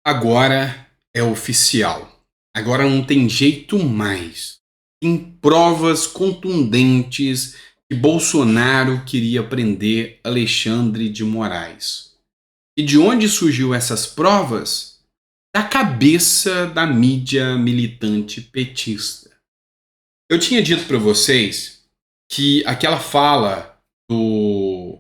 Agora é oficial. Agora não tem jeito mais. Tem provas contundentes que Bolsonaro queria prender Alexandre de Moraes. E de onde surgiu essas provas? Da cabeça da mídia militante petista. Eu tinha dito para vocês que aquela fala do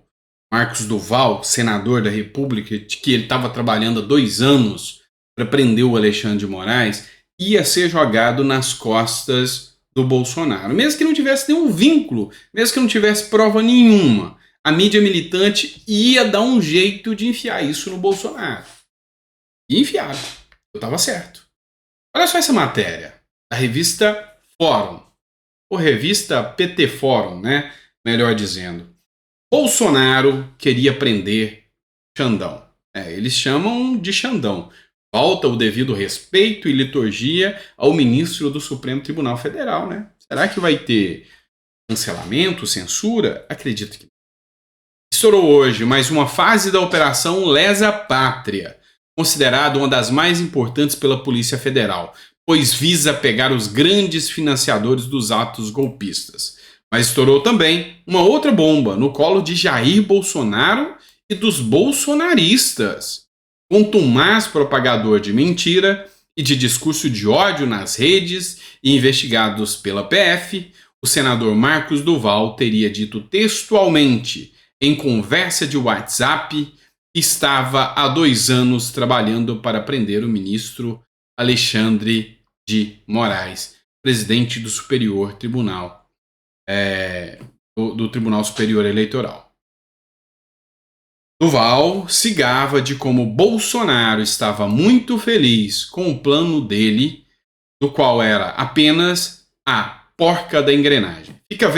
Marcos Duval, senador da República, de que ele estava trabalhando há 2 anos para prender o Alexandre de Moraes, ia ser jogado nas costas do Bolsonaro. Mesmo que não tivesse nenhum vínculo, mesmo que não tivesse prova nenhuma, a mídia militante ia dar um jeito de enfiar isso no Bolsonaro. E enfiaram. Eu estava certo. Olha só essa matéria, da revista Fórum, ou revista PT Fórum, né? Melhor dizendo. Bolsonaro queria prender Xandão. Eles chamam de Xandão. Falta o devido respeito e liturgia ao ministro do Supremo Tribunal Federal, né? Será que vai ter cancelamento, censura? Acredito que não. Estourou hoje mais uma fase da Operação Lesa Pátria, considerada uma das mais importantes pela Polícia Federal, pois visa pegar os grandes financiadores dos atos golpistas. Mas estourou também uma outra bomba no colo de Jair Bolsonaro e dos bolsonaristas. Contumaz propagador de mentira e de discurso de ódio nas redes e investigados pela PF, o senador Marcos Duval teria dito textualmente em conversa de WhatsApp que estava há 2 anos trabalhando para prender o ministro Alexandre de Moraes, presidente do Superior Tribunal, do Tribunal Superior Eleitoral. Duval se gaba de como Bolsonaro estava muito feliz com o plano dele, do qual era apenas a porca da engrenagem. Fica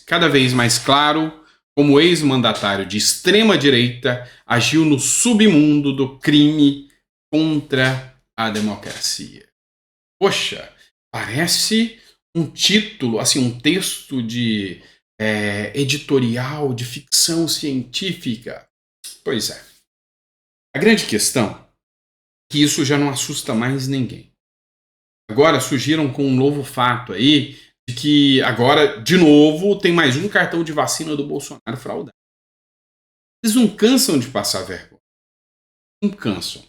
cada vez mais claro como o ex-mandatário de extrema-direita agiu no submundo do crime contra a democracia. Poxa, parece um título, assim, um texto de editorial de ficção científica. Pois é. A grande questão é que isso já não assusta mais ninguém. Agora surgiram com um novo fato aí, de que agora, de novo, tem mais um cartão de vacina do Bolsonaro fraudado. Eles não cansam de passar vergonha. Não cansam.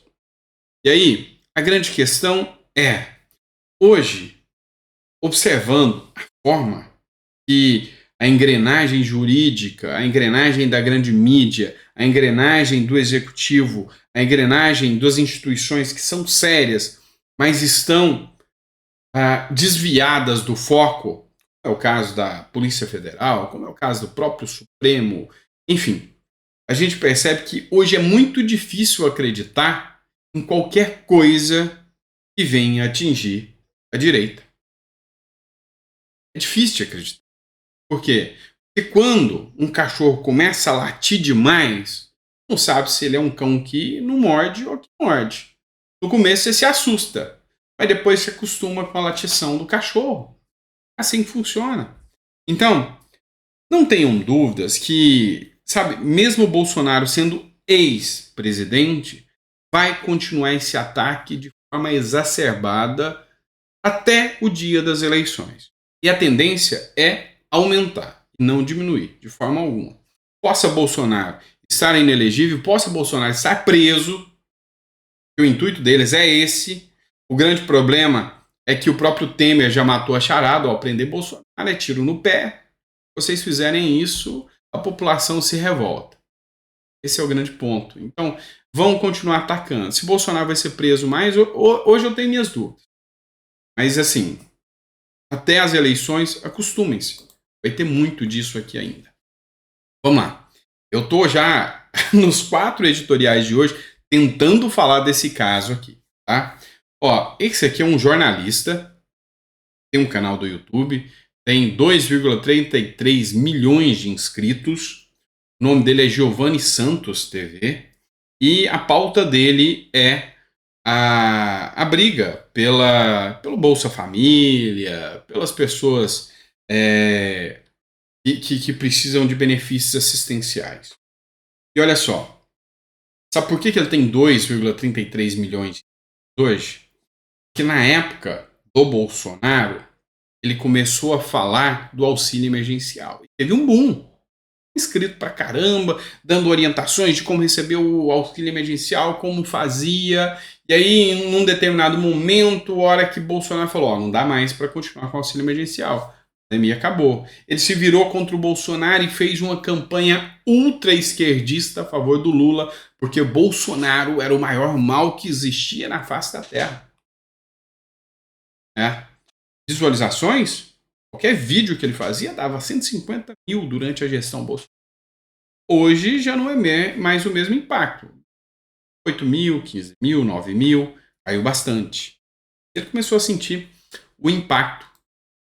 E aí, a grande questão é, hoje, observando a forma que a engrenagem jurídica, a engrenagem da grande mídia, a engrenagem do executivo, a engrenagem das instituições que são sérias, mas estão desviadas do foco, como é o caso da Polícia Federal, como é o caso do próprio Supremo, enfim, a gente percebe que hoje é muito difícil acreditar em qualquer coisa que venha atingir a direita. É difícil de acreditar. Por quê? Porque quando um cachorro começa a latir demais, não sabe se ele é um cão que não morde ou que morde. No começo você se assusta, mas depois se acostuma com a latição do cachorro. Assim que funciona. Então, não tenham dúvidas que, sabe, mesmo o Bolsonaro sendo ex-presidente, vai continuar esse ataque de forma exacerbada até o dia das eleições. E a tendência é aumentar, não diminuir, de forma alguma. Possa Bolsonaro estar inelegível, possa Bolsonaro estar preso, o intuito deles é esse. O grande problema é que o próprio Temer já matou a charada ao prender Bolsonaro, é tiro no pé. Se vocês fizerem isso, a população se revolta. Esse é o grande ponto. Então, vão continuar atacando. Se Bolsonaro vai ser preso mais, hoje eu tenho minhas dúvidas. Mas, assim, até as eleições, acostumem-se. Vai ter muito disso aqui ainda. Vamos lá. Eu estou já nos 4 editoriais de hoje tentando falar desse caso aqui, tá? Ó, esse aqui é um jornalista, tem um canal do YouTube, tem 2,33 milhões de inscritos. O nome dele é Giovanni Santos TV. E a pauta dele é a briga pelo Bolsa Família, pelas pessoas que precisam de benefícios assistenciais. E olha só, sabe por que ele tem 2,33 milhões? hoje, que na época do Bolsonaro, ele começou a falar do auxílio emergencial. Teve um boom. Inscrito pra caramba, dando orientações de como receber o auxílio emergencial, como fazia. E aí, num determinado momento, a hora que Bolsonaro falou, ó, não dá mais para continuar com o auxílio emergencial. A pandemia acabou. Ele se virou contra o Bolsonaro e fez uma campanha ultra esquerdista a favor do Lula, porque Bolsonaro era o maior mal que existia na face da Terra. Visualizações? Qualquer vídeo que ele fazia dava 150 mil durante a gestão Bolsonaro. Hoje já não é mais o mesmo impacto. 8 mil, 15 mil, 9 mil, caiu bastante. Ele começou a sentir o impacto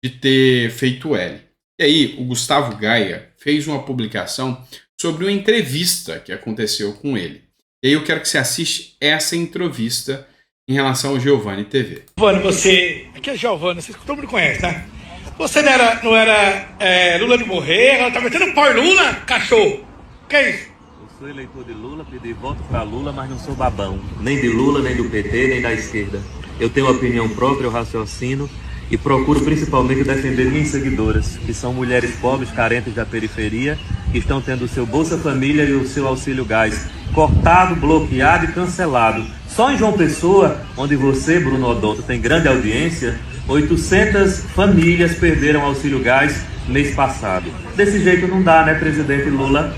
de ter feito L. E aí o Gustavo Gaia fez uma publicação sobre uma entrevista que aconteceu com ele. E aí eu quero que você assista essa entrevista em relação ao Giovanni TV. Giovanni, você... Aqui é Giovanni, todo mundo conhece, né? Você não era Lula de morrer, ela tá metendo pau em Lula, cachorro. Que é isso? Eu sou eleitor de Lula, pedi voto pra Lula, mas não sou babão. Nem de Lula, nem do PT, nem da esquerda. Eu tenho opinião própria, eu raciocino e procuro principalmente defender minhas seguidoras, que são mulheres pobres, carentes da periferia, que estão tendo o seu Bolsa Família e o seu Auxílio Gás cortado, bloqueado e cancelado. Só em João Pessoa, onde você, Bruno Odonto, tem grande audiência, 800 famílias perderam Auxílio Gás mês passado. Desse jeito não dá, né, presidente Lula?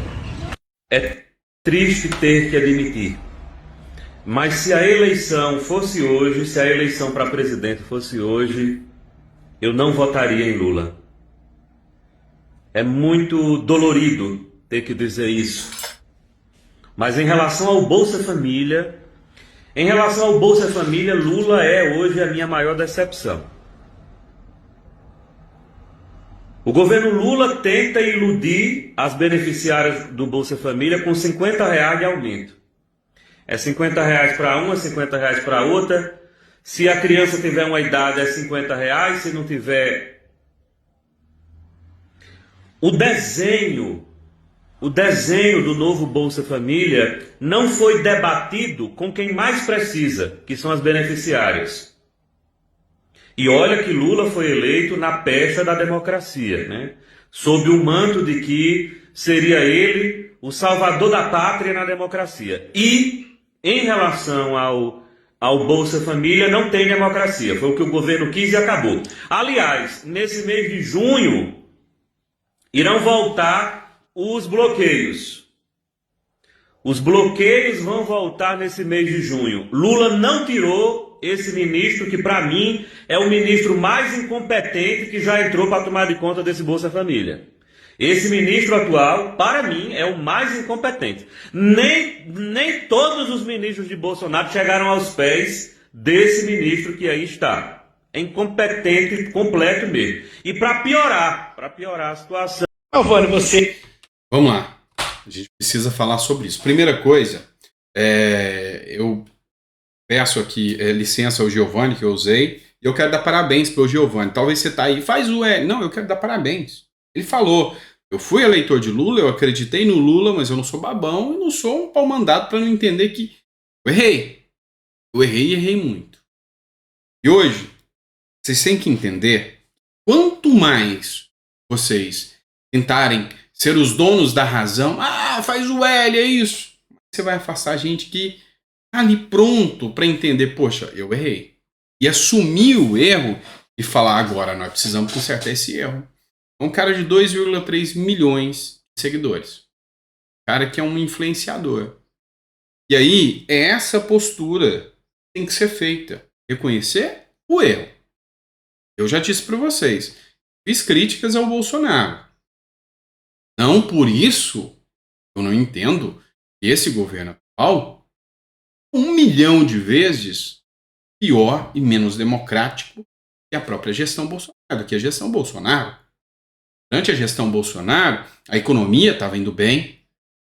É triste ter que admitir. Mas se a eleição fosse hoje, se a eleição para presidente fosse hoje, eu não votaria em Lula. É muito dolorido ter que dizer isso. Mas em relação ao Bolsa Família, Lula é hoje a minha maior decepção. O governo Lula tenta iludir as beneficiárias do Bolsa Família com R$50 de aumento. É R$50 para uma, R$50 para outra. Se a criança tiver uma idade é R$50, se não tiver... O desenho do novo Bolsa Família não foi debatido com quem mais precisa, que são as beneficiárias. E olha que Lula foi eleito na pecha da democracia, né? Sob o manto de que seria ele o salvador da pátria na democracia. E, em relação ao Bolsa Família, não tem democracia. Foi o que o governo quis e acabou. Aliás, nesse mês de junho, irão voltar os bloqueios. Os bloqueios vão voltar nesse mês de junho. Lula não tirou esse ministro, que para mim é o ministro mais incompetente que já entrou para tomar de conta desse Bolsa Família. Esse ministro atual, para mim, é o mais incompetente. Nem todos os ministros de Bolsonaro chegaram aos pés desse ministro que aí está. É incompetente completo mesmo. E para piorar a situação... Giovanni, você... Vamos lá. A gente precisa falar sobre isso. Primeira coisa, eu peço aqui licença ao Giovanni que eu usei. E eu quero dar parabéns para o Giovanni. Talvez você tá aí, faz o Não, eu quero dar parabéns. Ele falou, eu fui eleitor de Lula, eu acreditei no Lula, mas eu não sou babão e não sou um pau mandado para não entender que eu errei. Eu errei e errei muito. E hoje, vocês têm que entender, quanto mais vocês tentarem ser os donos da razão, faz o L, é isso. Você vai afastar a gente que tá ali pronto para entender, poxa, eu errei. E assumir o erro e falar, agora nós precisamos consertar esse erro. É um cara de 2,3 milhões de seguidores. Cara que é um influenciador. E aí, é essa postura que tem que ser feita. Reconhecer o erro. Eu já disse para vocês, fiz críticas ao Bolsonaro. Não por isso, eu não entendo que esse governo atual, 1 milhão de vezes pior e menos democrático que a própria gestão Bolsonaro, que a gestão Bolsonaro. Durante a gestão Bolsonaro, a economia estava indo bem.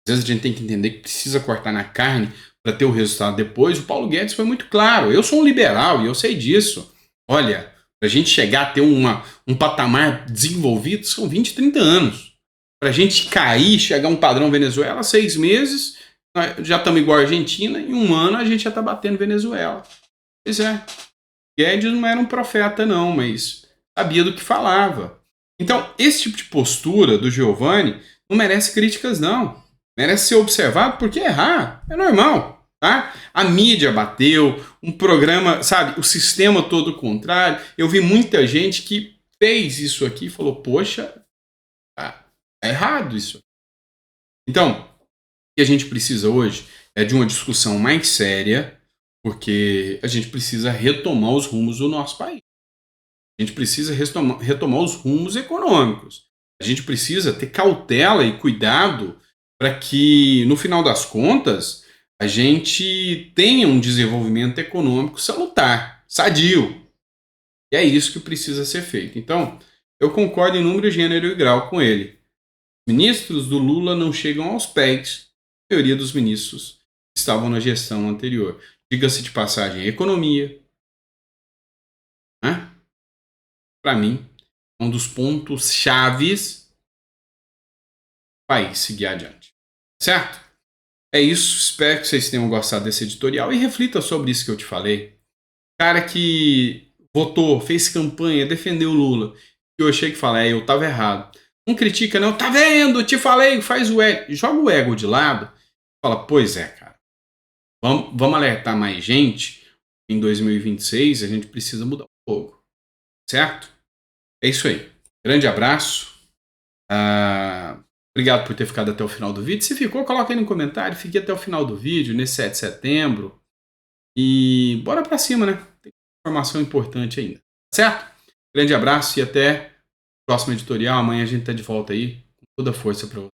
Às vezes a gente tem que entender que precisa cortar na carne para ter o resultado depois. O Paulo Guedes foi muito claro. Eu sou um liberal e eu sei disso. Olha, para a gente chegar a ter um patamar desenvolvido, são 20, 30 anos. Para a gente cair, chegar a um padrão Venezuela, 6 meses, já estamos igual a Argentina, em 1 ano a gente já está batendo Venezuela. Pois é. Guedes não era um profeta, não, mas sabia do que falava. Então, esse tipo de postura do Giovanni não merece críticas, não. Merece ser observado porque errar é normal, tá? A mídia bateu, um programa, sabe, o sistema todo contrário. Eu vi muita gente que fez isso aqui e falou, poxa, tá errado isso. Então, o que a gente precisa hoje é de uma discussão mais séria, porque a gente precisa retomar os rumos do nosso país. A gente precisa retomar os rumos econômicos. A gente precisa ter cautela e cuidado para que, no final das contas, a gente tenha um desenvolvimento econômico salutar, sadio. E é isso que precisa ser feito. Então, eu concordo em número, gênero e grau com ele. Ministros do Lula não chegam aos pés da maioria dos ministros que estavam na gestão anterior. Diga-se de passagem, economia, né? Para mim, um dos pontos chaves para país seguir adiante. Certo? É isso. Espero que vocês tenham gostado desse editorial e reflita sobre isso que eu te falei. Cara que votou, fez campanha, defendeu o Lula, e eu achei que fala, eu tava errado. Não critica, não, tá vendo? Te falei, faz o ego. Joga o ego de lado. Fala, pois é, cara. Vamos alertar mais gente. Em 2026 a gente precisa mudar um pouco. Certo? É isso aí. Grande abraço. Obrigado por ter ficado até o final do vídeo. Se ficou, coloca aí no comentário. Fique até o final do vídeo, nesse 7 de setembro. E bora pra cima, né? Tem informação importante ainda. Certo? Grande abraço e até o próximo editorial. Amanhã a gente tá de volta aí com toda a força pra você.